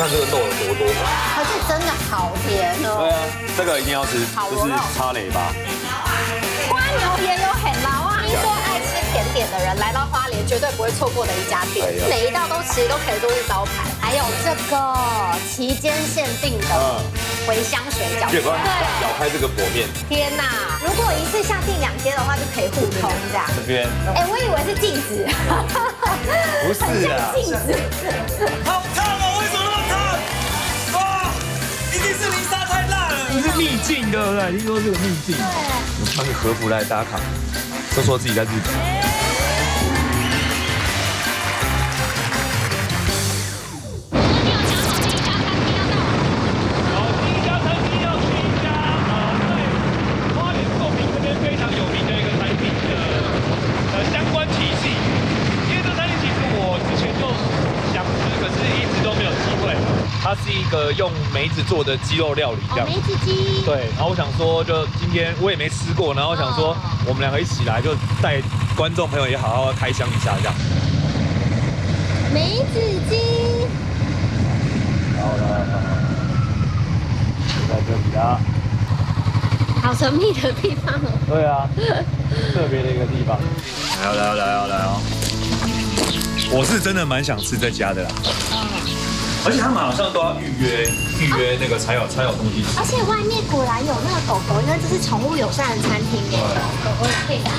看这个肉有多多，可是真的好甜哦。对啊，这个一定要吃，就是叉雷巴。花牛也有很牢啊。听说爱吃甜点的人来到花莲绝对不会错过的一家店，每一道都其实都可以说是招牌。还有这个期间限定的茴香水饺，对，咬开这个薄面。天哪！如果一次下订2间的话，就可以互通这样。这边，哎，我以为是镜子，不是啊，镜子。好烫哦！为什么那么烫？啊！一定是泥沙太辣了。你是秘境对不对？听说是个秘境。我穿个和服来打卡，都说自己在日本。它是一个用梅子做的鸡肉料理，这样。梅子鸡。对，然后我想说，就今天我也没吃过，然后想说我们2个一起来，就带观众朋友也好好开箱一下，这样。梅子鸡。好了，就在这里啦。好神秘的地方哦。对啊，特别的一个地方。来哦！我是真的蛮想吃这家的啦。而且他们好像都要预约那个才有东西吃。而且外面果然有那个狗狗，因为这是宠物友善的餐厅耶。狗狗也可以打。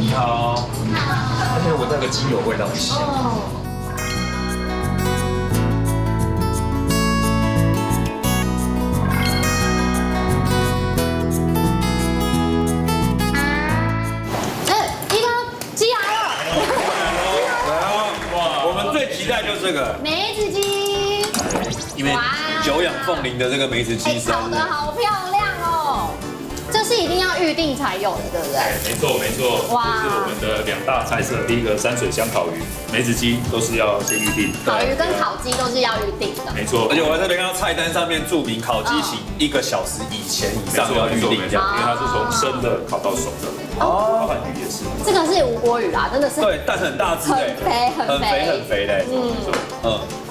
你好。而且我那个鸡油味道很香。一哥，鸡来了！哇，我们最期待就是这个梅子鸡。因为久仰凤麟的这个梅子鸡丝，炒得好漂亮哦！这是一定要预定才有的，对不对？没错，哇！这是我们的2大菜色，第一个山水香烤鱼，梅子鸡都是要先预定。烤鱼跟烤鸡都是要预定的。没错，而且我在这边看到菜单上面注明烤鸡请1个小时以前以上要预定，这样，因为它是从生的烤到熟的。包含鱼也是。这个是无锅鱼啦，真的是。对，但很大只很肥很肥的。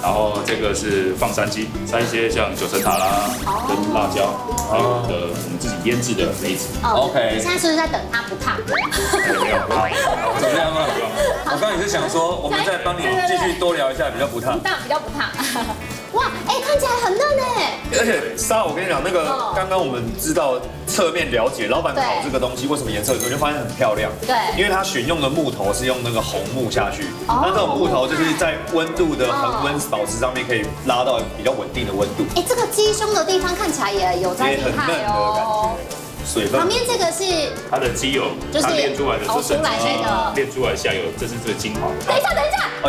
然后这个是放山鸡，塞一些像9层塔啦、跟辣椒，还有我们自己腌制的梅子。OK。你现在是不是在等它不烫？没有，怎么样啊？我刚也是想说，我们再帮你继续多聊一下，比较不烫。比较不烫。哇，哎，看起来很嫩哎。而且沙，我跟你讲，那个刚刚我们知道侧面了解老板烤这个东西为什么颜色，我就发现很漂亮。对，因为它选用的木头是用那个红木下去，那这种木头就是在温度的恒温保持上面可以拉到比较稳定的温度。哎，这个鸡胸的地方看起来也有在厉害哦。水分。旁边这个是它的鸡油，就是炼出来的，熬出来那个炼出来的虾油，这是最精华的。等一下，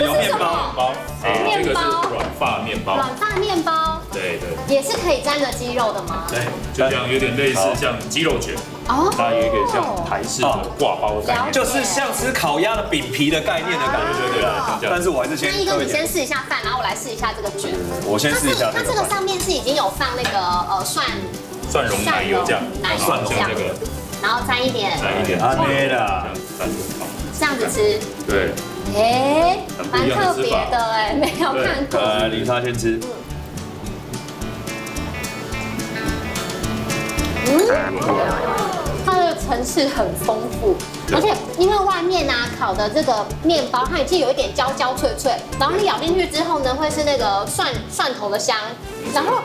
有面包，这个是软发面包。软发面包，对，也是可以沾着鸡肉的吗？对，就这样有点类似像鸡肉卷，它有一个像台式的挂包的概念，就是像吃烤鸭的饼皮的概念的感觉，对。但是我还是先。那一哥，你先试一下饭，然后我来试一下这个卷。我先试一下。它这个上面是已经有放那个蒜蓉奶油酱，蒜蓉酱，然后沾一点，阿妹啦，这样子吃，对，哎，蛮特别的哎，没有看过。李莎先吃。它的层次很丰富，而且因为外面烤的这个面包，它已经有一点焦焦脆脆，然后你咬进去之后呢，会是那个蒜头的香，然后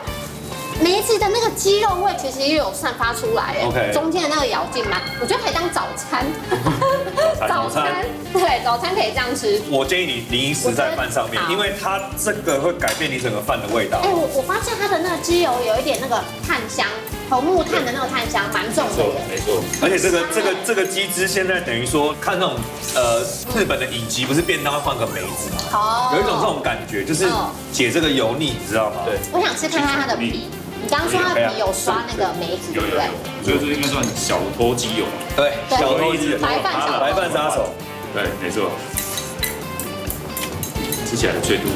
梅子的鸡肉味其实也有散发出来，哎 OK 中间的那个咬劲嘛，我觉得可以当早餐。早餐对，早餐可以这样吃。我建议你淋一丝在饭上面，好因为它这个会改变你整个饭的味道。哎，我发现它的那个鸡油有一点那个炭香，红木炭的那个炭香蛮重的耶。没错。而且这个鸡汁现在等于说看那种日本的影集，不是便当会放个梅子吗？哦有一种这种感觉，就是解这个油腻，你知道吗？对。我想吃看看它的皮。你刚刚说它的皮有刷那个梅子，对不对？我觉得这应该算小偷鸡油。对，小偷鸡，白饭小偷白饭杀手。对，没错。吃起来的脆度、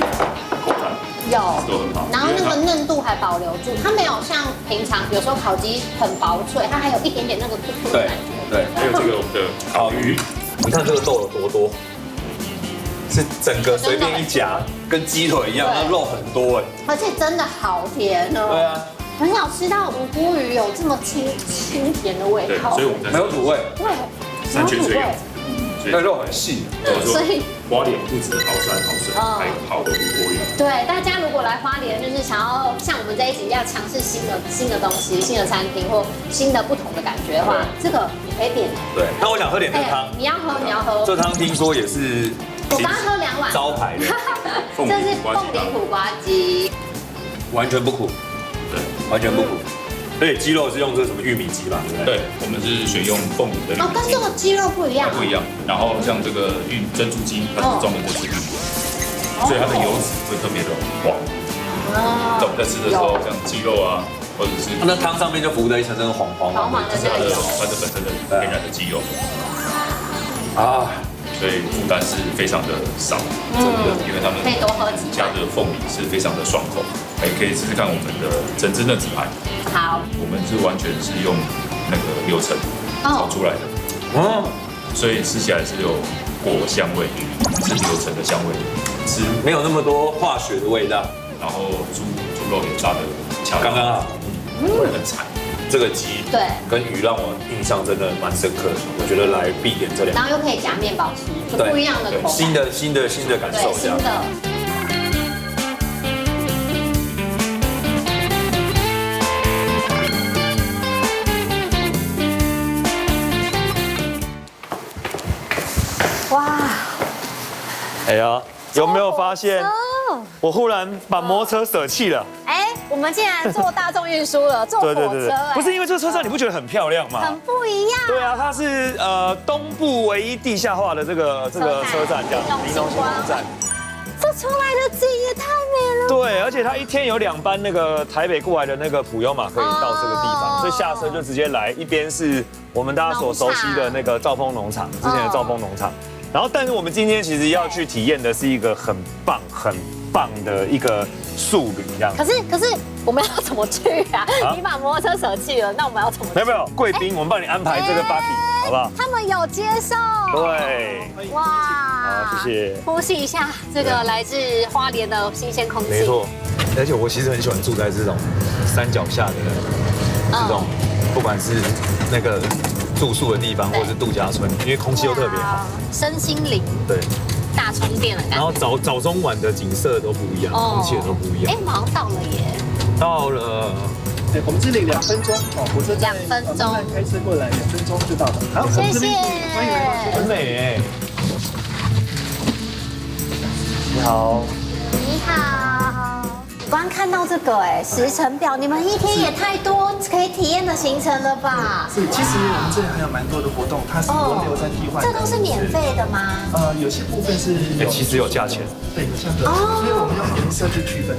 口感有都很好。然后那个嫩度还保留住，它没有像平常有时候烤鸡很薄脆，它还有一点点那个突突的感觉。对，还有这个我们的烤鱼，你看这个肉有多多，是整个随便一夹，跟鸡腿一样，那肉很多哎。而且真的好甜哦。对啊，很少吃到无骨鱼有这么清甜的味对，道。所以我们在没有土味，对，三全水养，那肉很细。所以花莲不止好山好水，还有好的无锅鱼。对大家如果来花莲，就是想要像我们这一集要尝试新的东西、新的餐厅或新的不同的感觉的话，这个你可以点。对，那我想喝点这汤。你要喝。这汤听说也是我刚喝2碗。招牌的，这是凤梨苦瓜鸡，完全不苦，对，完全不苦。而且鸡肉是用这什么玉米鸡嘛，对不对？对，我们是选用凤梨的玉米跟这个鸡肉不一样。不一样。然后像这个珍珠鸡，它是专门在吃玉米，所以它的油脂会特别的黄。在我们在吃的时候，像鸡肉啊，或者是那汤上面就浮着一层那个黄黄的这个油，它的本身的天然的鸡油啊，所以负担是非常的少，真的，因为他们可以多喝几加的凤梨是非常的爽口，也可以试试看我们的整只嫩子排。好，我们是完全是用那个柳橙炒出来的，所以吃起来是有果香味，是柳橙的香味，吃没有那么多化学的味道，然后猪肉也炸的恰刚刚好，不会很柴。这个鸡对跟鱼让我印象真的蛮深刻的，我觉得来必点这两然后又可以夹面包吃，就不一样的口感。新的感受，对，新的。哇！哎呀，有没有发现我忽然把摩托车舍弃了？哎，我们竟然坐大众运输了，坐火车。不是因为这个车站你不觉得很漂亮吗？很不一样。对啊，它是东部唯一地下化的这个车站，叫林东星光站。这出来的景也太美了。对，而且它一天有2班那个台北过来的那个普悠玛可以到这个地方，所以下车就直接来。一边是我们大家所熟悉的那个兆丰农场，之前的兆丰农场。然后，但是我们今天其实要去体验的是一个很棒的一个速旅，这样。可是我们要怎么去啊？你把摩托车舍弃了，那我们要怎么去？没有，贵宾，我们帮你安排这个 buggy，好不好？他们有接受。对。哇！好，谢谢。呼吸一下这个来自花莲的新鲜空气。没错，而且我其实很喜欢住在这种山脚下的这种，不管是那个住宿的地方，或者是度假村，因为空气又特别好，身心灵对大充电的感觉。然后早中晚的景色都不一样，空气也都不一样。哎，马上到了耶！到了，对，我们这里2分钟哦，火车站2分钟开车过来2分钟就到了。好，谢谢，欢迎来到。很美哎。你好。你好。光看到这个时程表，你们一天也太多可以体验的行程了吧？是，其实我们这里还有蛮多的活动，它是轮流在替换。这都是免费的吗？有些部分是其实有价钱。对，有价格，所以我们用颜色去区分。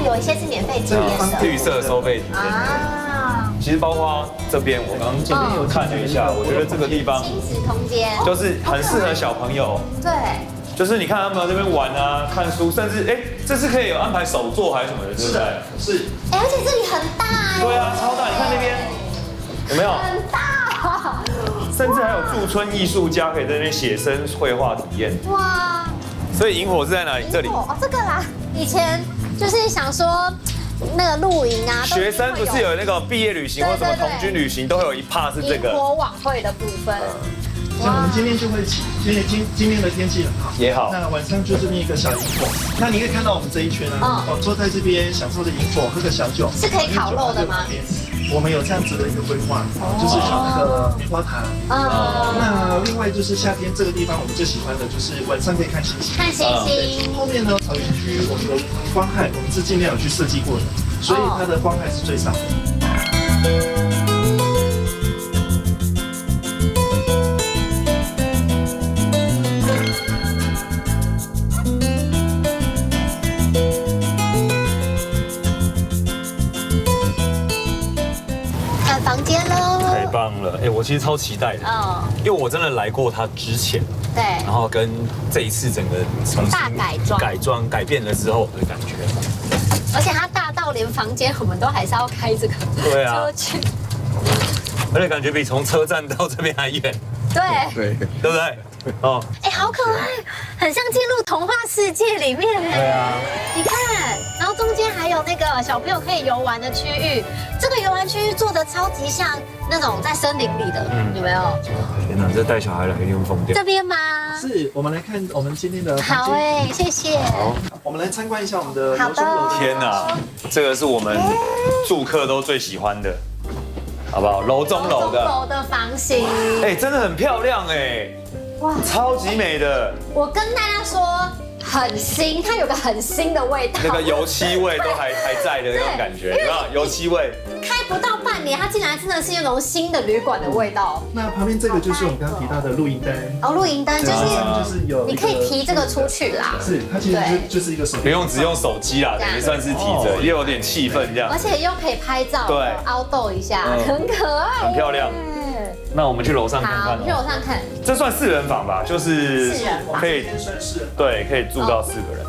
有一些是免费体验的。绿色收费体验。啊。其实包括这边，我刚刚有看了一下，我觉得这个地方亲子空间就是很适合小朋友。对。就是你看他们这边玩啊、看书，甚至这次可以有安排手作还是什么的，对不对？是。而且这里很大对啊，超大！你看那边有没有？很大。甚至还有驻村艺术家可以在那边写生绘画体验。哇！所以萤火是在哪里？这里。这个啦，以前就是想说那个露营啊，学生不是有那个毕业旅行或什么童军旅行，都会有一 part 是这个萤火晚会的部分。像我们今天就会起，因为今天的天气很好，也好那晚上就这边一个小萤火，那你可以看到我们这一圈啊，坐在这边享受着萤火，喝个小酒，是可以烤肉的吗？我们有这样子的一个规划，就是有那个棉花糖。那另外就是夏天这个地方，我们最喜欢的就是晚上可以看星星。看星星。后面呢，草原区我们的光害，我们是尽量有去设计过的，所以它的光害是最少的。房间喽，太棒了！哎，我其实超期待的，因为我真的来过它之前，对，然后跟这一次整个重新大改装改变了之后的感觉，而且它大到连房间我们都还是要开这个车去，而且感觉比从车站到这边还远，对不对？哦，哎，好可爱，很像进入童话世界里面。对啊，你看，然后中间还有那个小朋友可以游玩的区域，这个游玩区域做的超级像那种在森林里的，有没有？天哪，这带小孩来一定会疯掉。这边吗？是，我们来看我们今天的好哎，谢谢。好，我们来参观一下我们的楼中楼。天哪，这个是我们住客都最喜欢的，好不好？楼中楼的房型，哎，真的很漂亮哎。哇，超级美的！我跟大家说，很新，它有个很新的味道，那个油漆味都还在的那种感觉，有没有？油漆味。开不到半年，它竟然真的是那种新的旅馆的味道。那旁边这个就是我们刚刚提到的露营灯。哦，露营灯就是有，你可以提这个出去啦。是，它其实就是一个手，不用只用手机啦，等于算是提着，也有点气氛这样。而且又可以拍照，对，凹豆一下，很可爱，很漂亮。那我们去楼上看看。好，去楼上看。这算4人房吧，就是可以对，可以住到4个人。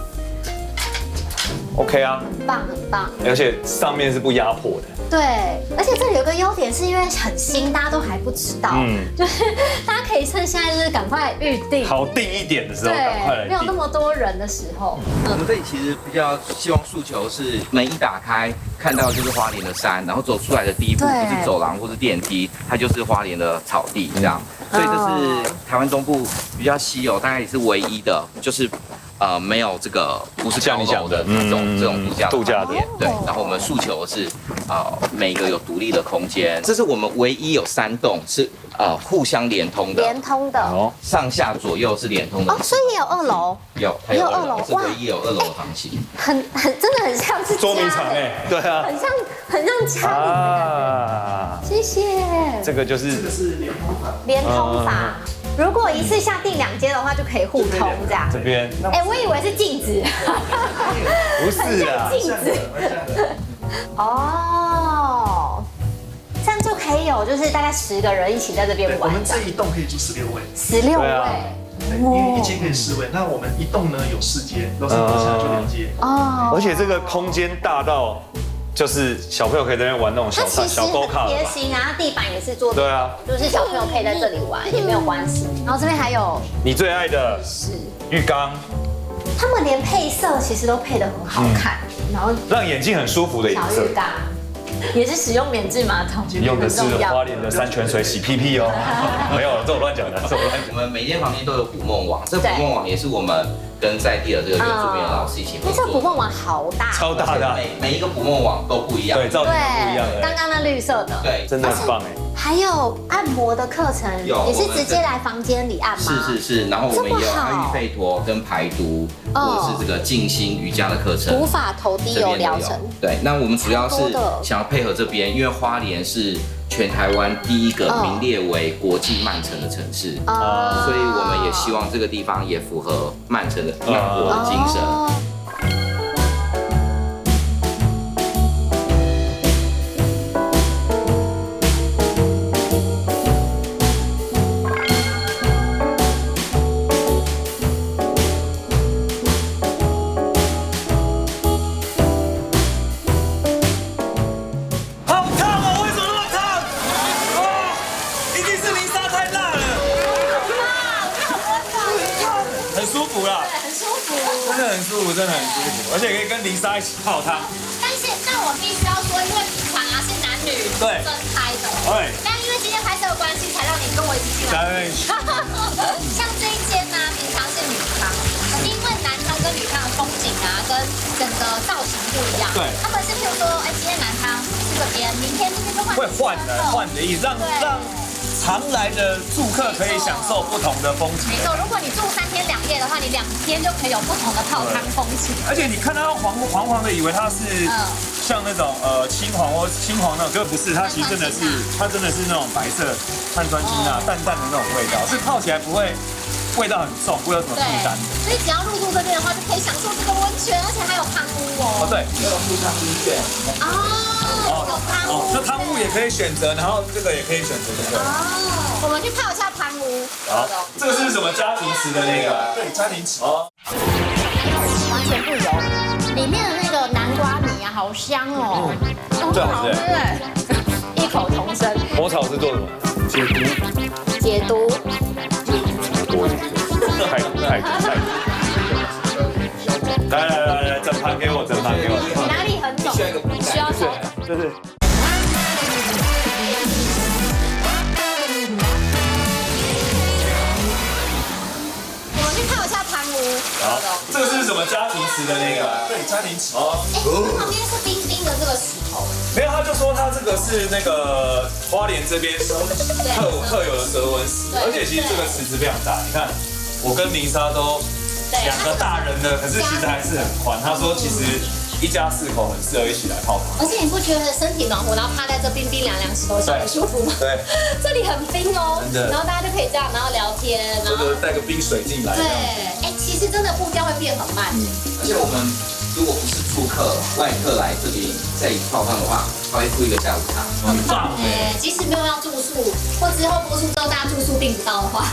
OK 啊，很棒很棒，而且上面是不压迫的。对，而且这里有个优点，是因为很新，大家都还不知道，就是大家可以趁现在就是赶快预定，好定一点的时候赶快来订，没有那么多人的时候。我们这里其实比较希望诉求是门一打开，看到就是花莲的山，然后走出来的第一步不是走廊或是电梯，它就是花莲的草地这样。所以这是台湾中部比较稀有，大概也是唯一的，就是没有这个不是高楼的这种度假点。对，然后我们诉求的是每个有独立的空间，这是我们唯一有3栋是互相连通的，上下左右是连通的。哦，所以也有2楼，也有2楼，是唯一有2楼的房型。真的很像是捉迷藏哎，对啊，很像家里的感觉。谢谢。这个是连通法。如果一次下订2间的话，就可以互通这样。这边，哎，我以为是镜子，不是啊，镜子。哦，这样就可以有，就是大概10个人一起在这边玩。我们这一栋可以住16位。16位。因为1间可以10位，那我们一栋呢有4间，楼上楼下就2间。哦。而且这个空间大到。就是小朋友可以在那边玩那种小沟卡，贴心啊，地板也是做的，对啊，就是小朋友可以在这里玩也没有关系。然后这边还有你最爱的浴缸，他们连配色其实都配得很好看，然后让眼睛很舒服的颜色。小浴缸也是使用免治马桶，用的是花莲的山泉水洗屁屁哦，没有，这我乱讲的，这我乱讲。我们每间房间都有捕梦网，这捕梦网也是我们跟在地的这个原住民的老师一起合作。这捕梦网好大，超大的，每一个捕梦网都不一样，对，造型不一样的。刚刚那绿色的，对，真的很棒哎。还有按摩的课程，也是直接来房间里按吗？是，然后我们也有阿育吠陀跟排毒，或者是这个静心瑜伽的课程，土法头滴油疗程。对，那我们主要是想要配合这边，因为花莲是全台湾第一个名列为国际慢城的城市，所以我们也希望这个地方也符合慢城的慢活的精神。真的很舒服，而且可以跟林莎一起泡汤。但我必须要说，因为平常是男女分开的，对，但因为今天拍摄的关系，才让你跟我一起进来。整个造型不一样。对他们是譬如说，哎，今天南汤是这边，明天就换。会换来换的，让常来的住客可以享受不同的风景。没错，如果你住3天2夜的话，你2天就可以有不同的泡汤风情。而且你看到黄的，以为它是像那种青黄那种，可是不是，它其实真的是那种白色碳酸氢钠淡淡的那种味道，是泡起来不会味道很重，不会有什么负担。所以只要入住这边的话，就可以享受这个温泉，而且还有汤屋哦。哦，对，有附上音乐。有汤屋。这汤屋也可以选择，然后这个也可以选择这个。我们去泡一下汤屋。好，这个是什么家庭池的那个？对，家庭池。哦，完全不油，里面的那个南瓜米啊，好香哦，最好吃哎，异口同声。魔草是做什么？解毒。多一点，太毒。来，整盘给我。你哪里很肿？需要手。就是。我们去泡一下汤屋。好，这个是什么家庭池的那个？对，家庭池。哦，哎，旁边是冰冰的这个石头。没有，他就说他这个是那个花莲这边特有的蛇纹石，而且其实这个池子非常大，你看我跟明莎都2个大人了，可是其实还是很宽。他说其实1家4口很适合一起来泡汤，而且你不觉得身体暖和，然后趴在这冰冰凉凉石头上很舒服吗？对，这里很冰哦，真的然后大家就可以这样，然后聊天，然后带个冰水进来。对，哎，其实真的步调会变很慢。而且我们如果不是住客、外客来这里在泡汤的话，他会付一个下午茶。很棒哎，即使没有要住宿，或之后播出之后大家住宿订不到的话，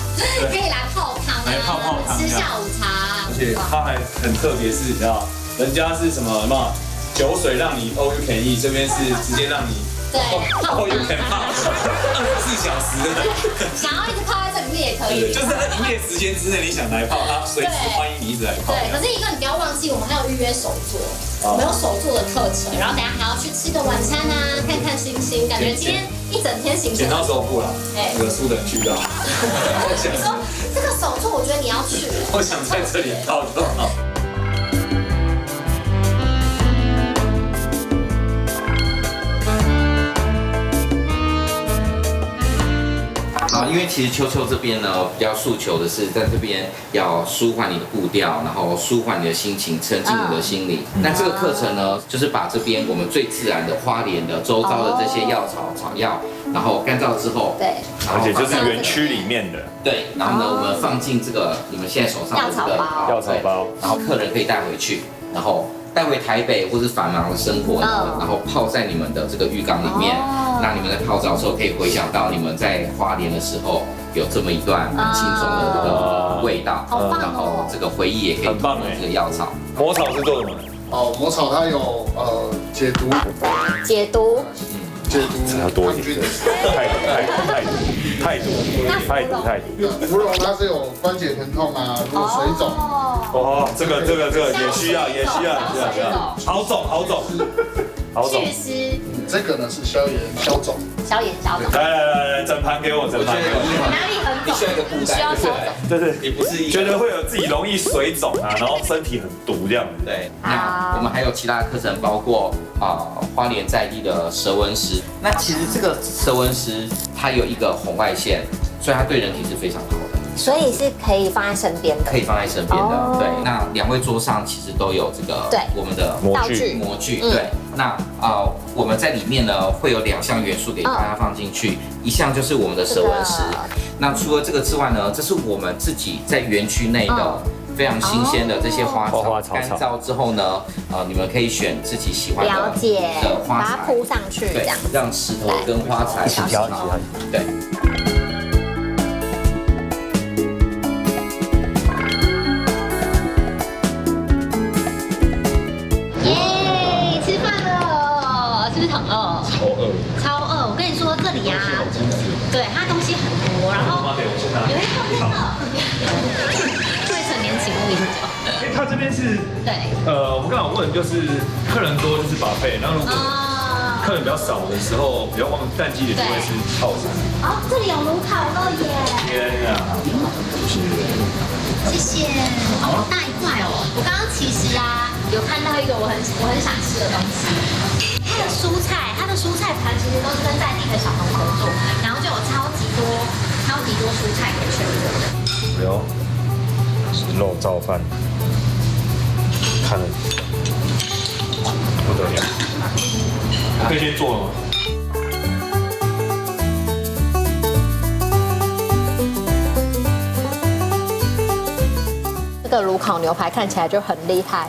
可以来泡汤啊，来泡汤吃下午茶。而且它还很特别，是你知道，人家是什么酒水让你 all you can eat， 这边是直接让你对 all you can 泡24小时的，想要一直泡在这里面也可以。就是在营业时间之内，你想来泡，它随时欢迎你一直来泡。对，可是一个你不要忘记，我们还有预约手作，我们有手作的课程，然后等下还要去吃个晚餐啊，看看星星，感觉今天一整天行程。剪刀手布啦，那个苏等去到。你说这个手作，我觉得你要去。我想在这里泡就好。好，因为其实秋秋这边呢，比较诉求的是在这边要舒缓你的步调，然后舒缓你的心情，沉浸你的心灵。那这个课程呢，就是把这边我们最自然的花莲的周遭的这些药草草药，然后干燥之后，对，而且就是园区里面的，对，然后呢，我们放进这个你们现在手上的这个药草包，然后客人可以带回去，然后带回台北或是繁忙的生活呢，然后泡在你们的这个浴缸里面。那你们在泡澡的时候，可以回想到你们在花莲的时候有这么一段很轻松的这个味道，然后这个回忆也可以很棒这个药草。魔草是做什么？哦，魔草它有解毒，解毒，这要多一点，太毒。芙蓉它是有关节疼痛啊，如果水肿，哦，这个也需要，好肿。祛湿，这个呢是消炎消肿。消炎消肿。来，整盘给我。哪里很肿？你需要一个布袋，需要消肿。就是也不是觉得会有自己容易水肿啊，然后身体很毒这样子。对，那我们还有其他的课程，包括花莲在地的蛇纹石。那其实这个蛇纹石它有一个红外线，所以它对人体是非常好的。所以是可以放在身边的，可以放在身边的。对，那2位桌上其实都有这个我们的模具。对，那我们在里面呢会有2项元素给大家放进去，一项就是我们的蛇纹石。那除了这个之外呢，这是我们自己在园区内的非常新鲜的这些花草，干燥之后呢，你们可以选自己喜欢的花材，把它铺上去，对，让石头跟花材一起挑。对。超饿！我跟你说，这里啊，对，它东西很多，然后有一个未成年请勿饮酒。他这边是，对，我们刚好问就是客人多就是把费，然后如果客人比较少的时候，比较旺淡季的就会是套餐。哦，这里有炉烤肉耶！天啊！谢谢。哦，好大一块哦！我刚刚其实有看到一个我很想吃的东西，它的蔬菜盘其实都是跟在地的小农合作，然后就有超级多蔬菜可以选择的。哎呦，肉燥饭，看了不得了，可以先做了吗？这个炉烤牛排看起来就很厉害，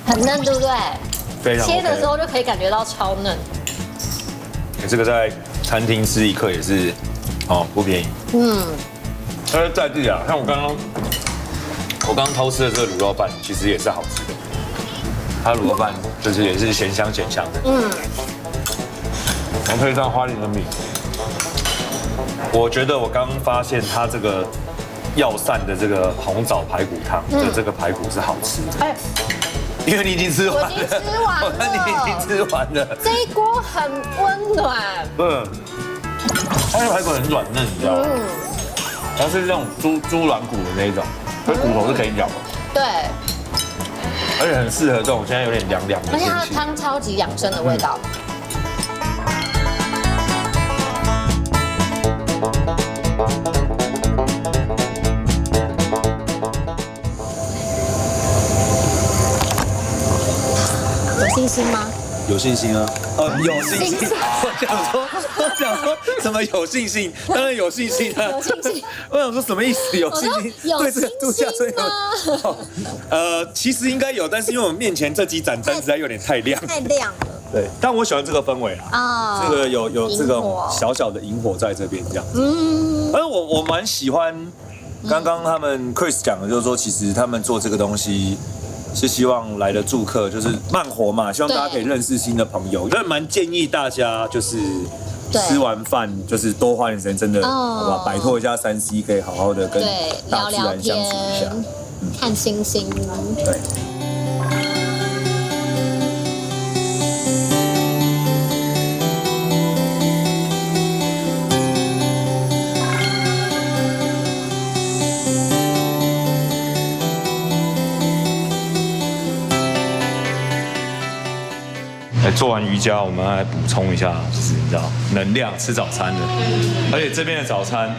很嫩，对不对？非常 OK。切的时候就可以感觉到超嫩。这个在餐厅吃一克也是不便宜。但是在地啊，像我刚刚偷吃的这个卤肉饭，其实也是好吃的。它卤肉饭就是也是咸香的。然后配上花莲的米，我觉得我刚发现它这个药膳的这个红枣排骨汤的这个排骨是好吃的。因为你已经吃完了，我已经吃完了，你已经吃完了。这一锅很温暖。它的排骨很软嫩，你知道吗？它是那种猪软骨的那一种，它骨头是可以咬的。对，而且很适合这种现在有点凉的而且它的天气。汤超级养生的味道。有信心吗？有信心啊！有信心。我想说什么有信心？当然有信心啊！有信心。我想说什么意思？有信心？对这个度假村有？其实应该有，但是因为我们面前这几盏灯实在有点太亮。太亮了。对，但我喜欢这个氛围啊。这个有这种小小的萤火在这边这样。而我蛮喜欢刚刚他们 Chris 讲的，就是说其实他们做这个东西。是希望来的住客就是慢活嘛，希望大家可以认识新的朋友。我觉得蛮建议大家就是吃完饭就是多花点时间，真的好吧，摆脱一下3C，可以好好的跟大自然相处一下，看星星。对。做完瑜伽，我们来补充一下，就是你知道能量吃早餐的，而且这边的早餐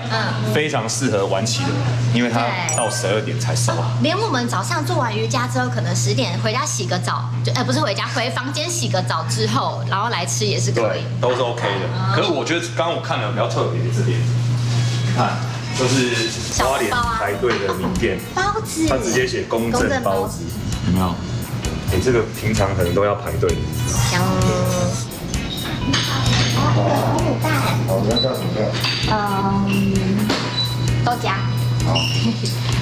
非常适合晚起的，因为它到12点才收。连我们早上做完瑜伽之后，可能10点回家洗个澡，不是回家，回房间洗个澡之后，然后来吃也是可以，都是 OK 的。可是我觉得刚刚我看了比较特别的这边，你看就是花莲排队的名店包子，它直接写公正包子，有没有？这个平常可能都要排队。香。红牡蛋。好，你要叫什么料？豆浆。好。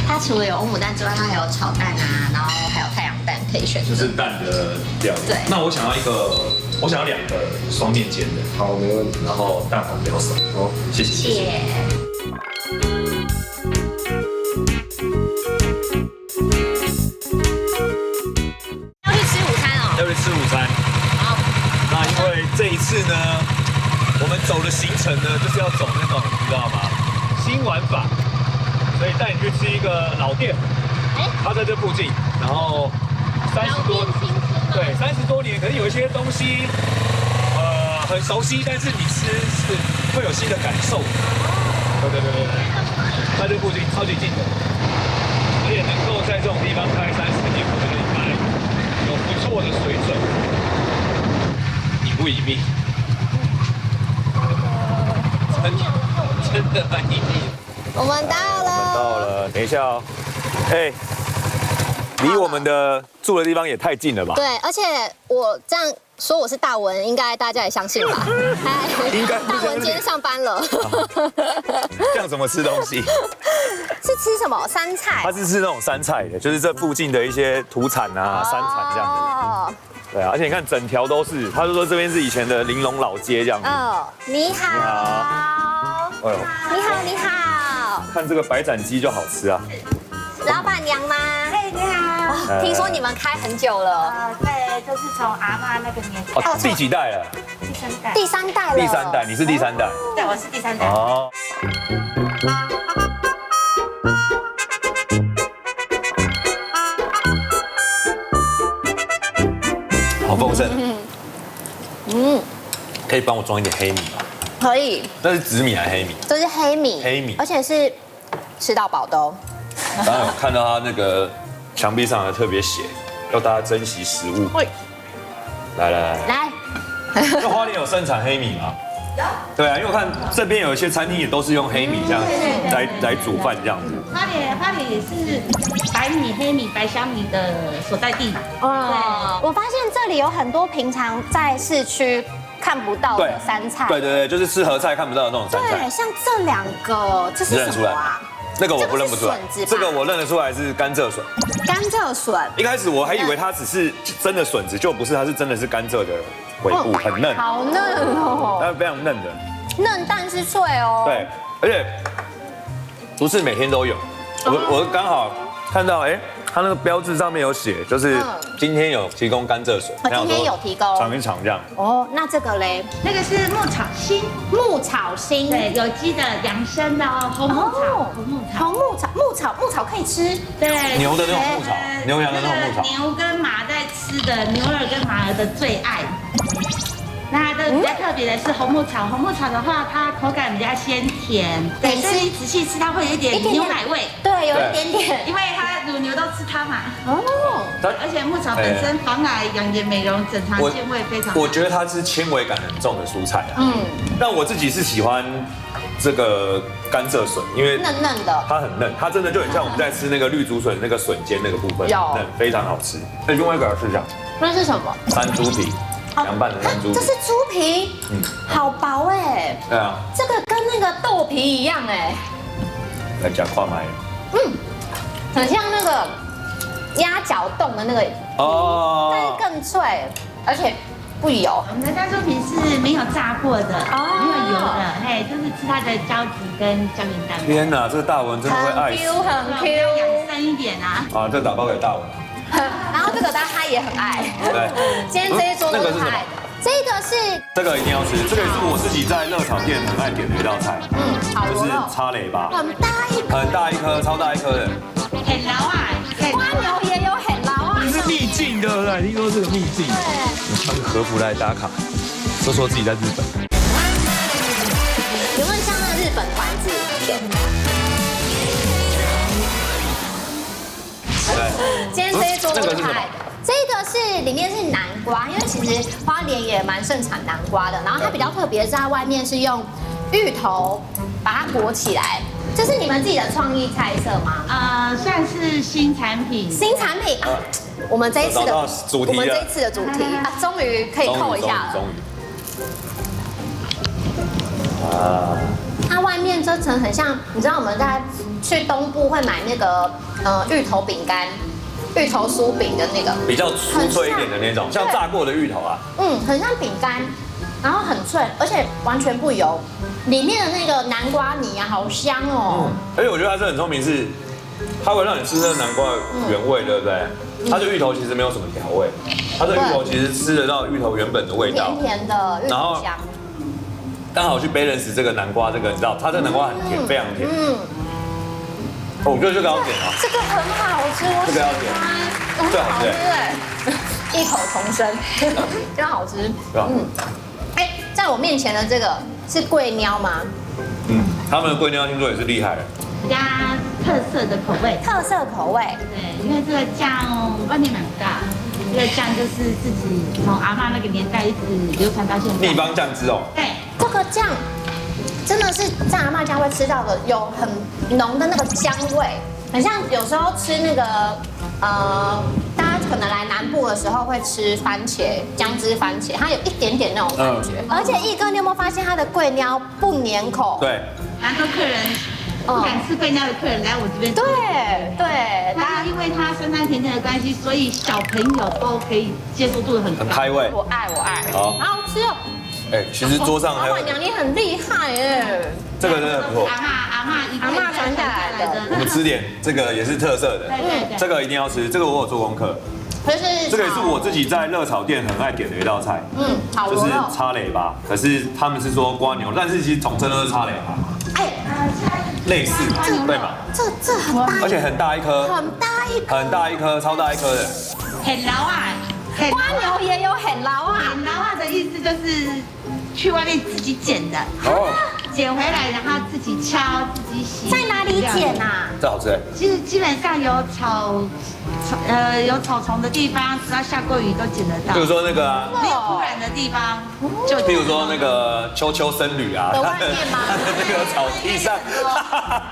它除了有欧姆蛋之外，它还有炒蛋啊，然后还有太阳蛋可以选择。就是蛋的料。对。那我想要2个双面煎的。好，没问题。然后蛋黄比较少。好，谢谢。谢谢。要去吃午餐。好。那因为这一次呢，我们走的行程呢，就是要走那种你知道吗？新玩法，所以带你去吃一个老店。它在这附近，然后30多年，可是有一些东西很熟悉，但是你吃是会有新的感受。对，在这附近超级近的，而且能够在这种地方开30年，我觉得应该有不错的水准，以不以命？真的蛮以命。我们到了，等一下哦。离我们的住的地方也太近了吧？对，而且我这样说我是大文，应该大家也相信吧？应该大文今天上班了。这样怎么吃东西？是吃什么山菜？他是吃那种山菜的，就是这附近的一些土产啊、山产这样子。对啊，而且你看整条都是，他就说这边是以前的玲珑老街这样子。你好。哎呦，你好。看这个白斩鸡就好吃啊。老板娘吗？你好。听说你们开很久了。对。就是从阿嬷那个年代，哦，第几代了？第三代，第3代了。第3代，你是第3代。对，我是第3代。哦。好丰盛。可以帮我装一点黑米吗？可以，那是紫米还是黑米？这是黑米，黑米而且是吃到饱的哦。刚刚有看到他那个墙壁上的特别写，要大家珍惜食物。来，来，那花莲有盛产黑米吗？有。对啊，因为我看这边有一些餐厅也都是用黑米这样来煮饭这样子。花莲也是白米、黑米、白小米的所在地。我发现这里有很多平常在市区看不到的山菜。对，就是吃合菜看不到的那种山菜。对，像这2个，这是什么啊？那个我不认不出来，这个是笋子吧，这个我认得出来是甘蔗笋。甘蔗笋，一开始我还以为它只是真的笋子，就不是，它是真的是甘蔗的尾部，很嫩，好嫩哦，它非常嫩的，嫩但是脆哦。对，而且不是每天都有，我刚好看到，它那个标志上面有写，就是今天有提供甘蔗笋，今天有提供，尝一尝这样。哦，那这个嘞？那个是牧草心，牧草心，对，有机的养生的哦，红牧草，牧草可以吃，对，牛的那种牧草，牛羊的那种牧草，牛跟马在吃的，牛耳跟马儿的最爱。那它的比较特别的是红牧草，红牧草的话，它口感比较鲜甜，对，所以你仔细吃，它会有一点牛奶味，对，有一点点，因为它乳牛都吃它嘛。哦，而且牧草本身防癌、养颜、美容、整肠健胃非常好。我觉得它是纤维感很重的蔬菜啊。但我自己是喜欢这个甘蔗笋，因为嫩嫩的，它很嫩，它真的就很像我们在吃那个绿竹笋那个笋尖那个部分，有嫩，非常好吃。另外一个要试一下，那是什么？山猪皮，凉拌的山猪皮。这是猪皮，好薄哎。对啊。这个跟那个豆皮一样哎。来夹跨麦。很像那个鸭脚冻的那个哦，但是更脆，而且不油。我们的山猪皮是没有炸过的，没有油的，就是吃它的胶质跟胶原蛋白。天哪，这个大文真的会爱死。很 Q， 养生一点啊。啊，这打包给大文。然后这个他也很爱。对。今天这一桌都是他爱的。这个一定要吃，这个也是我自己在热炒店很爱点的一道菜。好就是叉雷吧，很大一颗，超大一颗的。很牢啊，花牛也有很牢啊。这是秘境对不对？听说是个秘境。对。穿个和服来打卡，说自己在日本。有没有像那日本团子片？今天这一桌都是他爱的。这个是里面是南瓜，因为其实花莲也蛮盛产南瓜的。然后它比较特别是在外面是用芋头把它裹起来。这是你们自己的创意菜色吗？算是新产品。新产品啊，我们这一次的主题，我们这一次的主题啊，终于可以扣一下了。啊，它外面这层很像，你知道我们在去东部会买那个芋头饼干。芋头酥饼的那个比较酥脆一点的那种，像炸过的芋头啊。很像饼干，然后很脆，而且完全不油。里面的那个南瓜泥啊，好香哦。而且我觉得它是很聪明，是它会让你吃那个南瓜原味，对不对？它的芋头其实没有什么调味，它的芋头其实吃得到芋头原本的味道，甜甜的芋头香。刚好去 balance 这个南瓜，这个你知道，它这个南瓜很甜，非常甜。我觉得这个要点啊，这个很好吃，我喜欢，最好吃哎，异口同声，真好吃。在我面前的这个是桂鸟吗？他们的桂鸟听说也是厉害的，加特色的口味。特色口味，对，因为这个酱外面蛮大，这个酱就是自己从阿嬷那个年代一直流传到现在。秘方酱汁哦。对，这个酱。真的是在阿嬷家会吃到的，有很浓的那个香味，很像有时候吃那个大家可能来南部的时候会吃番茄姜汁番茄，它有一点点那种感觉。而且奕哥，你有没有发现它的桂鸟不粘口？对，蛮多客人不敢吃桂鸟的客人来我这边。对，它因为它酸酸甜甜的关系，所以小朋友都可以接受度很高，很开胃。我爱，好好吃哦。其实桌上还有。老板娘你很厉害耶。这个真的不错。阿嬷传下来的。我们吃点这个也是特色的，对。这个一定要吃，这个我有做功课。这是这个也是我自己在热炒店很爱点的一道菜，好就是螺肉。叉雷吧。可是他们是说瓜牛，但是其实统称都是叉雷吧，哎，类似对吗？这很大，而且很大一颗，很大一颗，超大一颗的。很牢啊，瓜牛也有很牢啊。很牢啊的意思就是去外面自己捡的，捡回来然后自己敲自己洗。在哪里捡啊？这好吃哎。其实基本上有有草丛的地方，只要下过雨都捡得到。比如说那个啊，没有污染的地方，就比如说那个秋秋僧侣啊，的外面吗？他的那个草地上，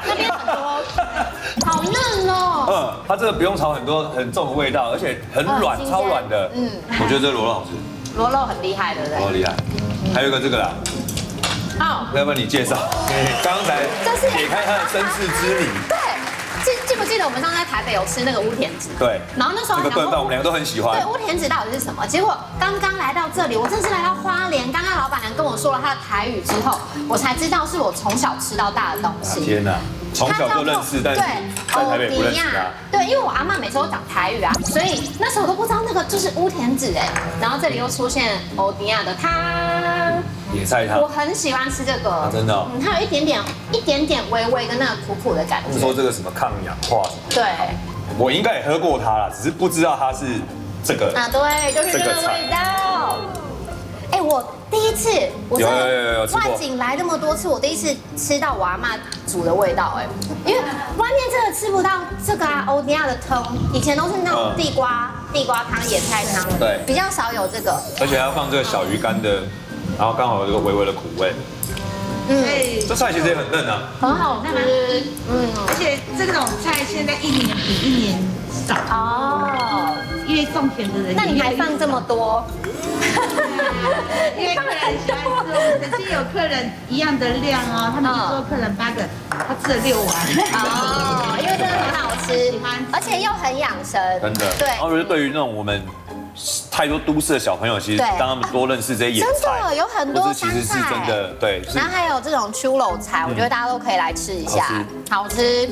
那边很多，好嫩哦。它这个不用炒很多很重的味道，而且很软，超软的。我觉得这螺肉好吃，螺肉很厉害，对不对？螺肉厉害。还有一个这个啦，好，要不然你介绍？刚才解开他的身世之谜。对。记不记得我们上次在台北有吃那个乌田子？对。然后那时候那个炖饭我们两个都很喜欢。对，乌田子到底是什么？结果刚刚来到这里，我正式来到花莲。刚刚老板娘跟我说了她的台语之后，我才知道是我从小吃到大的东西。天哪！从小就认识，但是在台北不认识他。对，因为我阿嬷每次都讲台语啊，所以那时候我都不知道那个就是乌田子哎。然后这里又出现欧迪亚的汤，野菜汤，我很喜欢吃这个，真的。它有一点点微微的那个苦苦的感觉。说这个什么抗氧化？对，我应该也喝过它啦，只是不知道它是这个。啊，对，就是这个味道。哎，我第一次，我在外景来那么多次，我第一次吃到我阿嬷煮的味道，哎，因为外面真的吃不到这个啊，欧迪亚的汤，以前都是那种地瓜汤、野菜汤，对，比较少有这个，而且还要放这个小鱼干的，然后刚好有这个微微的苦味。这菜其实也很嫩啊，很好吃，而且这种菜现在一年比一年少哦，因为种田的人，那你还放这么多？因为客人喜欢吃，我们曾经有客人一样的量哦，他们一桌客人8个，他吃了6碗。哦，因为真的很好吃，而且又很养生，真的。对，然后就是对于那种我们太多都市的小朋友，其实当他们多认识这些野菜，真的有很多其实是真的对。然后还有这种秋楼菜，我觉得大家都可以来吃一下，好吃。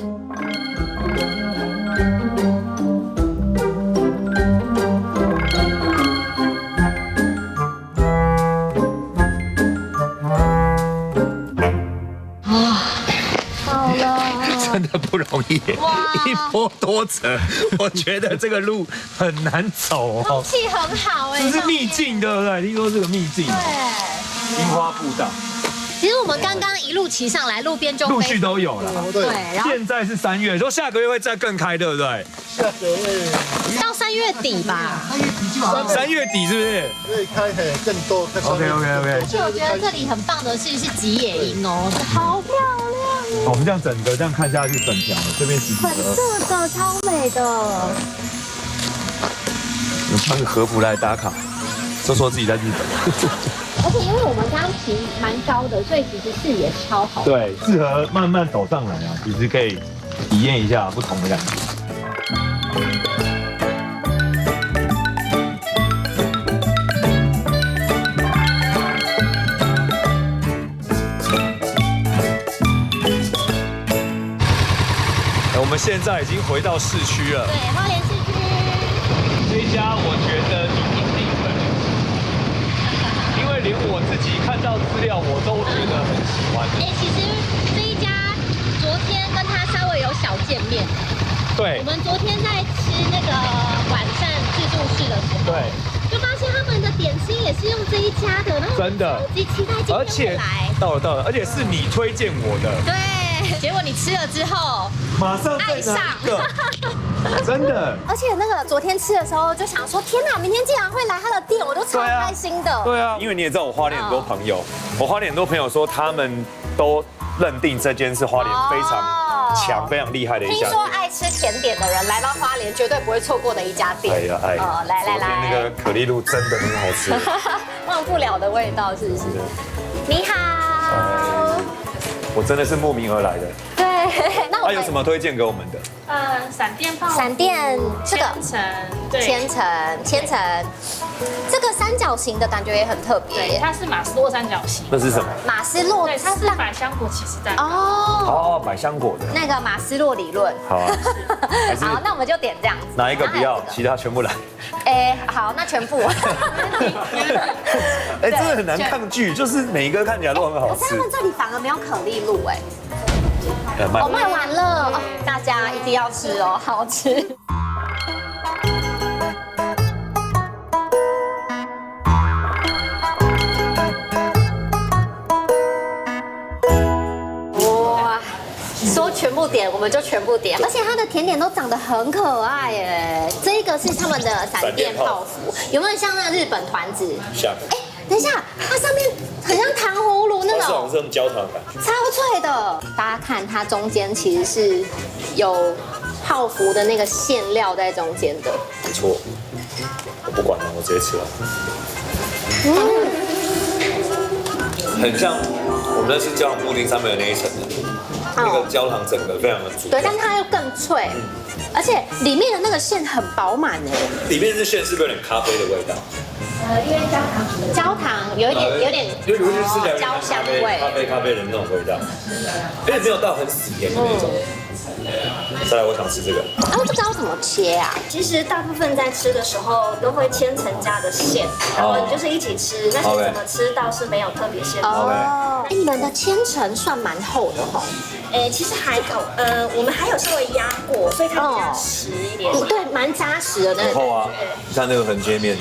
真的不容易，一波多折，我觉得这个路很难走哦。空气很好哎，这是秘境，对不对？听说是个秘境。对，樱花步道。其实我们刚刚一路骑上来，路边就陆续都有了。对，现在是3月，说下个月会再更开，对不对？下个月到3月底吧。 3月底是不是？可以开更多。OK。而且我觉得这里很棒的是吉野樱哦，好漂亮。我们这样整个这样看下去，粉墙这边是粉色的，超美的。我们穿个和服来打卡，就说自己在日本。而且因为我们刚刚骑蛮高的，所以其实视野超好。对，适合慢慢走上来啊，其实可以体验一下不同的感觉。我们现在已经回到市区了。对，花莲市区。这一家我觉得你一定很因为连我自己看到资料我都觉得很喜欢。其实这一家昨天跟他稍微有小见面。对。我们昨天在吃那个晚膳自助式的时候，对，就发现他们的点心也是用这一家的，然后真的超级期待今天会来。到了，而且是你推荐我的。对。结果你吃了之后，马上爱上，真的。而且那个昨天吃的时候就想说，天哪，明天竟然会来他的店，我都超开心的。对啊，因为你也知道我花莲很多朋友，我花莲很多朋友说他们都认定这间是花莲非常强、非常厉害的一家。听说爱吃甜点的人来到花莲绝对不会错过的一家店。哎呀，来，那个可丽露真的很好吃，忘不了的味道，是不是？你好。我真的是慕名而来的。对，那我啊，有什么推荐给我们的？闪电泡芙，闪电这个千层，千层，这个三角形的感觉也很特别对，耶。它是马斯洛三角形。那是什么？马斯洛对，它是百香果起司蛋糕。哦，哦，百香果的。那个马斯洛理论。好啊，还是好，那我们就点这样子。哪一个不要然后还有，其他全部来。哎，好，那全部。哎，真的很难抗拒，就是每一个看起来都很好吃可是他。们这里反而没有可丽露哎。卖哦，卖完了哦，大家一定要吃哦，好吃。哇，说全部点我们就全部点，而且它的甜点都长得很可爱耶。这个是他们的闪电泡芙，有没有像那日本团子？像。哎，等一下，它上面很像糖葫芦那种。这种焦糖感。超脆的，大家看它中间其实是有泡芙的那个馅料在中间的。不错，我不管了，我直接吃了。很像我们在吃焦糖布丁上面的那一层的，那个焦糖整个非常的足。对，但它又更脆，而且里面的那个馅很饱满哎。里面是馅是不是有点咖啡的味道？因为焦糖有一点因为吃起来有点焦香味，咖啡的那种味道，而且没有到很死甜的那种。再来，我想吃这个。啊，这个要怎么切啊？其实大部分在吃的时候都会千层加的馅，然后你就是一起吃，但是怎么吃倒是没有特别馅。哦，你们的千层算蛮厚的吼。其实还好，我们还有稍微压过，所以它比较实一点。对，蛮扎实的那个。很厚啊，你看那个横切面。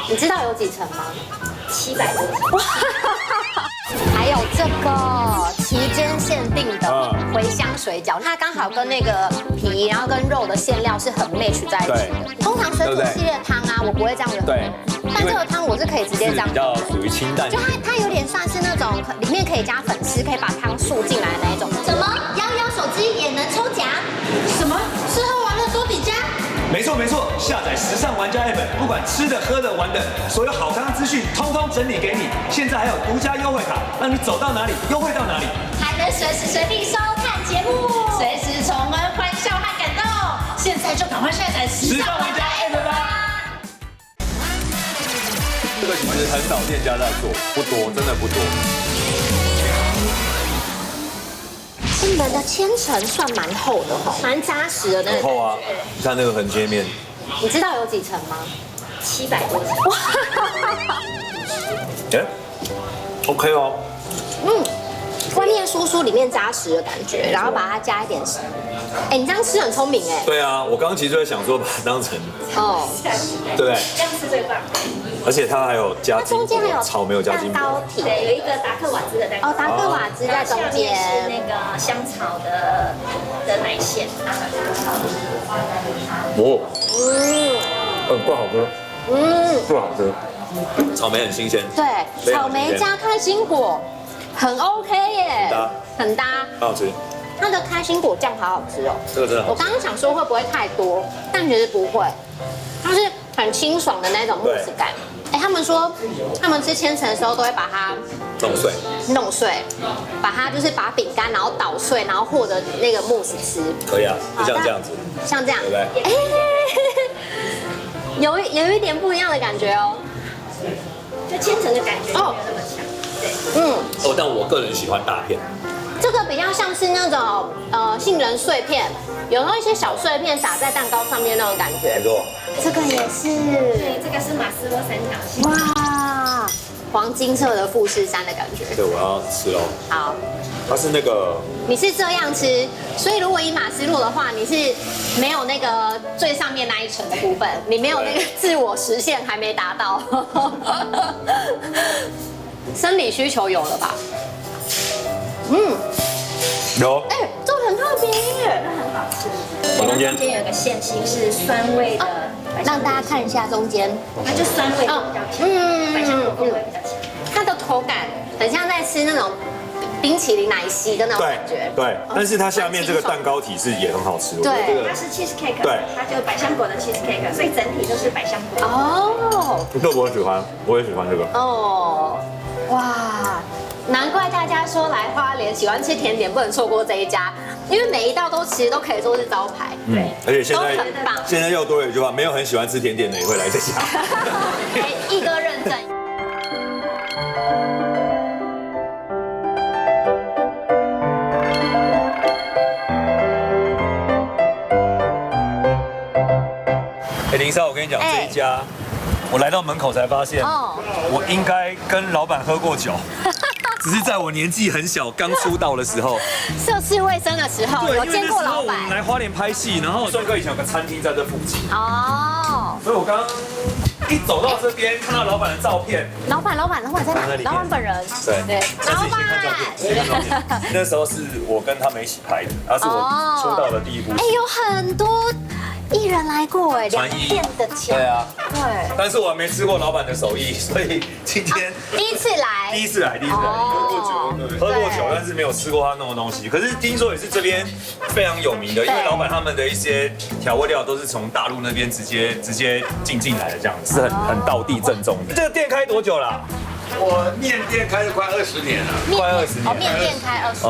你知道有几层吗？700多。还有这个期间限定的茴香水饺，它刚好跟那个皮，然后跟肉的馅料是很 match 在一起的。通常水煮系列汤啊，我不会这样子喝，但这个汤我是可以直接这样。比较属于清淡。就它有点算是那种里面可以加粉丝，可以把汤漱进来的那一种。什么？摇摇手机也能抽奖？什么？吃喝玩乐多比价？没错没错，下载时尚玩家 App， 不管吃的、喝的、玩的，所有好康资讯通通整理给你。现在还有独家优惠卡，让你走到哪里优惠到哪里，还能随时随地收看节目，随时重温欢笑和感动。现在就赶快下载时尚玩家 App 吧！这个其实很少店家在做，不多，真的不多。你们的千层算蛮厚的哈，蛮扎实的那个。很厚啊，你看那个横切面。你知道有几层吗？700多层。哇哎 ，OK 哦。外面酥酥，里面扎实的感觉，然后把它加一点。哎，你这样吃很聪明哎。对啊，我刚刚其实就在想说把它当成对不对？这样吃最棒。而且它还有加它中间还有草莓有加金箔，对，有一个达克瓦兹的蛋糕。哦，达克瓦兹在中间。是那个香草的奶馅。不好喝。不好喝。草莓很新鲜。对，草莓加开心果，很 OK 耶，很搭，很好吃。它的开心果酱好好吃哦。这个真的好吃。我刚刚想说会不会太多，但其实不会，它是很清爽的那种慕斯感。哎，他们说他们吃千层的时候都会把它弄碎，把它就是把饼干然后捣碎，然后和着那个慕斯吃。可以啊，就像这样子，像这样，对不对？哎，有一点不一样的感觉哦。就千层的感觉没有那么强，对。但我个人喜欢大片。这个比较像是那种杏仁碎片，有时候一些小碎片撒在蛋糕上面那种感觉。没错。这个也是。对，这个是马斯洛三角形。哇，黄金色的富士山的感觉。对，我要吃喽。好。它是那个。你是这样吃，所以如果以马斯洛的话，你是没有那个最上面那一层的部分，你没有那个自我实现还没达到。生理需求有了吧？有。哎，这个很特别耶，那很好吃。中间有一个馅心是酸味的，让大家看一下中间，它就酸味比较强，百香果风味比较强。它的口感很像在吃那种冰淇淋奶昔的那种感觉。对，但是它下面这个蛋糕体是也很好吃。对，它是 cheese cake， 对，它就百香果的 cheese cake， 所以整体都是百香果。哦，这我喜欢，我也喜欢这个。哦，哇，难怪大家说来花莲喜欢吃甜点不能错过这一家，因为每一道其实都可以说是招牌。对，而且都很棒。现在又多了一句话，没有很喜欢吃甜点的也会来这家。一哥认证。林少，我跟你讲，这一家，我来到门口才发现，我应该跟老板喝过酒，只是在我年纪很小、刚出道的时候，涉世未深的时候，有见过老板。我们来花莲拍戏，然后帅哥以前有个餐厅在这附近，哦，所以我刚一走到这边，看到老板的照片，老板在哪？老板本人。对，老板。那时候是我跟他们一起拍的，那是我出道的第一部。哎，有很多艺人来过哎，两店的钱。对啊，对。但是我还没吃过老板的手艺，所以今天第一次来，喝过酒，但是没有吃过他弄的东西。可是听说也是这边非常有名的，因为老板他们的一些调味料都是从大陆那边直接进来的，这样子是很道地正宗的。这个店开多久了？我面店开了快20年了，快20年。面店开20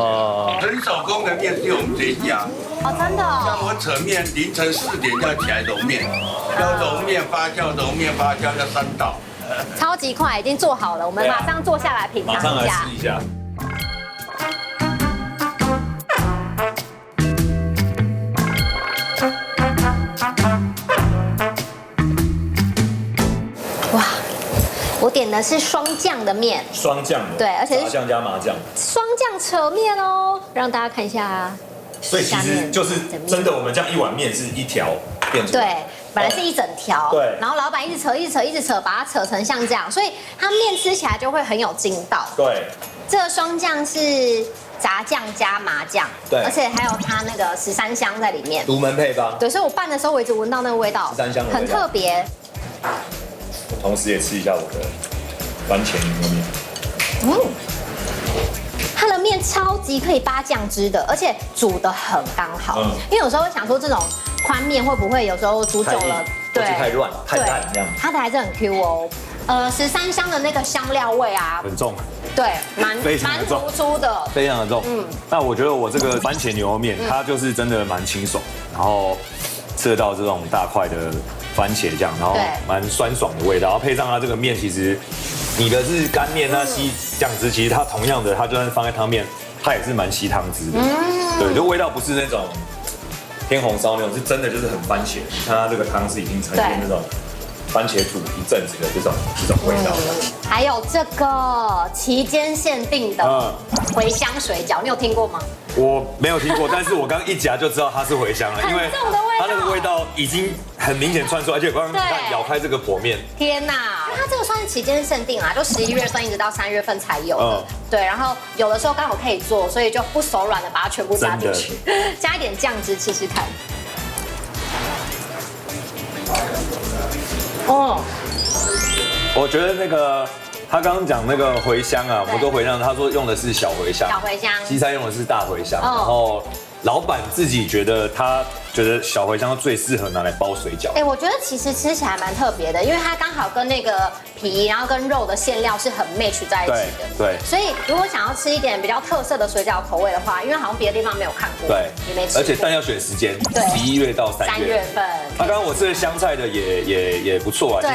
年。很手工的面只有我们这一家。哦，真的。像我扯面，凌晨4点要起来揉面，要揉面发酵，揉面发酵要3道。超级快，已经做好了，我们马上坐下来品尝一下。马上来试一下。哇，我点的是双酱的面，双酱的，对，而且是麻酱加麻酱，双酱扯面哦，让大家看一下啊。所以其实就是真的，我们这样一碗面是一条变出来。对，本来是一整条，对，然后老板一直扯，把它扯成像这样，所以它面吃起来就会很有劲道。对，这个双酱是炸酱加麻酱，对，而且还有它那个13香在里面，独门配方。对，所以我拌的时候我一直闻到那个味道，13香的味道很特别。我同时也吃一下我的番茄牛肉面。它的面超级可以扒酱汁的，而且煮的很刚好。因为有时候会想说这种宽面会不会有时候煮久了，对，太软了，太淡这样。它的还是很 Q 哦。13香的那个香料味啊，很重。对，蛮突出的，非常的重。那我觉得我这个番茄牛肉面，它就是真的蛮清爽，然后吃得到这种大块的番茄酱，然后蛮酸爽的味道，然后配上它这个面，其实你的是干面，它吸酱汁，其实它同样的，它就算放在汤面，它也是蛮吸汤汁的。对，就味道不是那种偏红烧那种，是真的就是很番茄。看它这个汤是已经呈现那种番茄煮一阵子的这种味道。还有这个期间限定的茴香水饺，你有听过吗？我没有听过，但是我刚一夹就知道它是茴香了，因为它那个味道已经很明显窜出来，而且我刚刚看咬开这个薄面，天哪！它这个算是期间限定啊，就11月份一直到3月份才有的。对，然后有的时候刚好可以做，所以就不手软的把它全部加进去，加一点酱汁吃吃看。我觉得那个他刚刚讲那个茴香啊，我都茴香，他说用的是小茴香，西餐用的是大茴香，然后老板自己觉得小茴香最适合拿来包水饺。哎，我觉得其实吃起来蛮特别的，因为它刚好跟那个皮，然后跟肉的馅料是很 match 在一起的。对。所以如果想要吃一点比较特色的水饺口味的话，因为好像别的地方没有看过，对，也没吃过。而且但要选时间，11月到3月份。那刚刚我吃的香菜的也不错啊。对。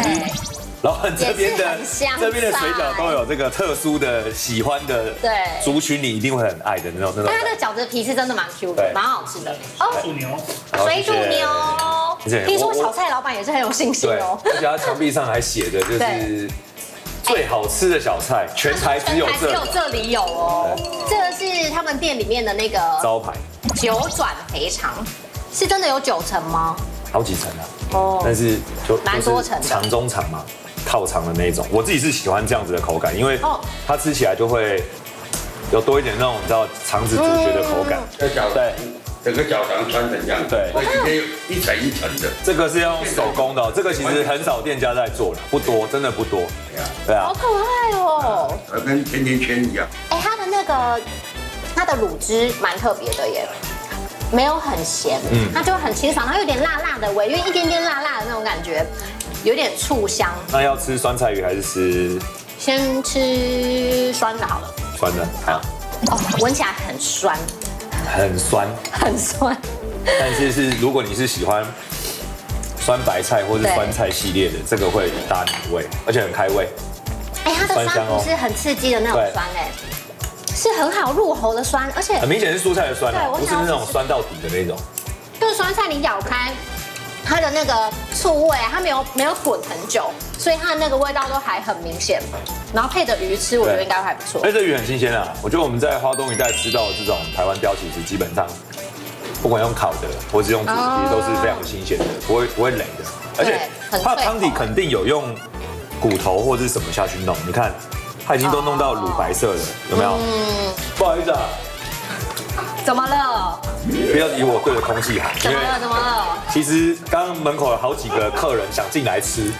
老板这边的水饺都有这个特殊的喜欢的族群，你一定会很爱的那种。但它的饺子皮是真的蛮 Q 的，蛮好吃的。水煮牛，听说小蔡老板也是很有信心哦。而且他墙壁上还写的就是最好吃的小菜，全台只有这里有哦。这个是他们店里面的那个招牌9转肥肠，是真的有9层吗？好几层啊，但是就蛮多层，长中长嘛。靠长的那一种，我自己是喜欢这样子的口感，因为它吃起来就会有多一点那种你知道肠子煮血的口感。对，整个饺肠穿成这样，对，里面有一层一层的。这个是要用手工的，这个其实很少店家在做的，不多，真的不多。对啊，好可爱哦，跟甜甜圈一样。哎，它的卤汁蛮特别的耶。没有很咸，它就很清爽，它有点辣辣的味，因为一点点辣辣的那种感觉，有点醋香。那要吃酸菜鱼还是吃？先吃酸的好了。酸的啊，哦，闻起来很酸，很酸，很酸。但是如果你是喜欢酸白菜或是酸菜系列的，这个会搭你的胃，而且很开胃。哎，它的酸不是很刺激的那种酸，哎，是很好入喉的酸，而且很明显是蔬菜的酸啊，不是那种酸到底的那种。就是酸菜你咬开，它的那个醋味啊，它没有混很久，所以它的那个味道都还很明显。然后配着鱼吃，我觉得应该还不错。而且这鱼很新鲜啊，我觉得我们在花东一带吃到的这种台湾鲷，其实基本上不管用烤的或是用煮，其实都是非常新鲜的，不会冷的。而且它的汤底肯定有用骨头或者是什么下去弄，你看它已经都弄到乳白色了，有没有？不好意思啊，怎么了？不要以我对着空气喊。怎么了？怎么了？其实刚刚门口有好几个客人想进来吃，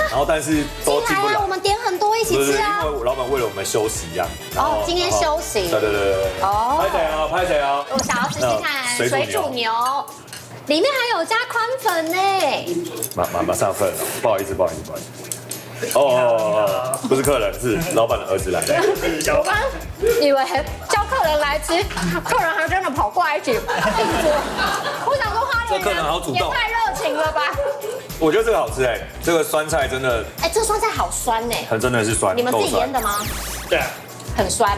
然后但是都进不来。我们点很多一起吃啊。因为老板为了我们休息一样。哦，今天休息。对。哦。拍谁啊？拍谁啊？我想要试试看水煮牛，里面还有加宽粉呢。马上分了，不好意思。哦，不是客人，是老板的儿子来的。我刚以为叫客人来吃，客人还真的跑过来一起订桌。我想说花莲这客人好主动，也太热情了吧！我觉得这个好吃哎，这个酸菜真的，这个酸菜好酸哎，真的是酸。你们自己腌的吗？对啊，很酸，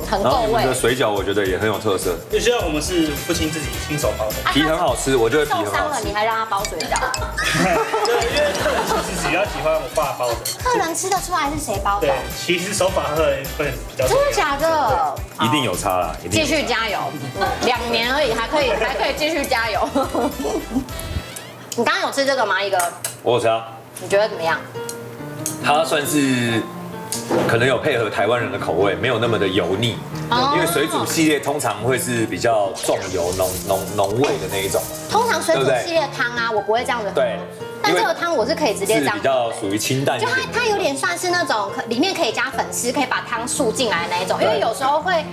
很够味。你们的水饺我觉得也很有特色，就希望我们是父亲自己亲手包的，皮很好吃，我觉得皮很受伤了好吃。你还让他包水饺？对，因为客人其实比较喜欢我爸包的。客人吃得出来是谁包的？对，其实手法会比较。真的假的？一定有差啦，继续加油，2年而已，还可以继续加油。你刚刚有吃这个吗？一个？我有吃啊。你觉得怎么样？它算是可能有配合台湾人的口味，没有那么的油腻。因为水煮系列通常会是比较重油、浓味的那一种。通常水煮系列汤啊，我不会这样子喝。对。但这个汤我是可以直接这样，比较属于清淡一点。就它有点算是那种里面可以加粉丝，可以把汤漱进来的那一种，因为有时候会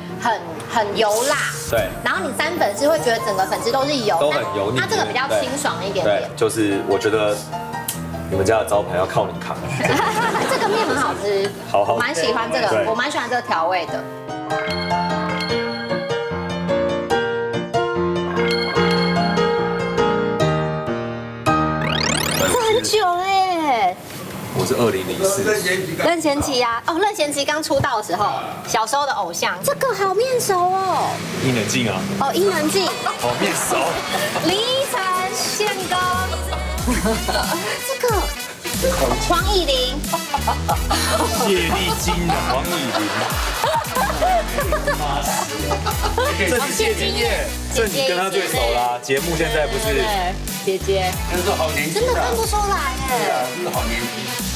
很油辣。对。然后你沾粉丝会觉得整个粉丝都是油，都很油腻。它这个比较清爽一点点。对，就是我觉得你们家的招牌要靠你扛。这个面很好吃，好，蛮喜欢这个，我蛮喜欢这个调味的。很久哎，我是2004。任贤齐呀，任贤齐刚出道的时候，小时候的偶像，这个好面熟哦。伊能静啊。伊能静。好面熟。李晨宪哥。这个。黄以玲。谢丽金的黄以玲。这是谢金燕，这你跟他最熟啦。节目现在不是姐姐，真是好年轻，真的看不出来哎。对啊，真是好年轻。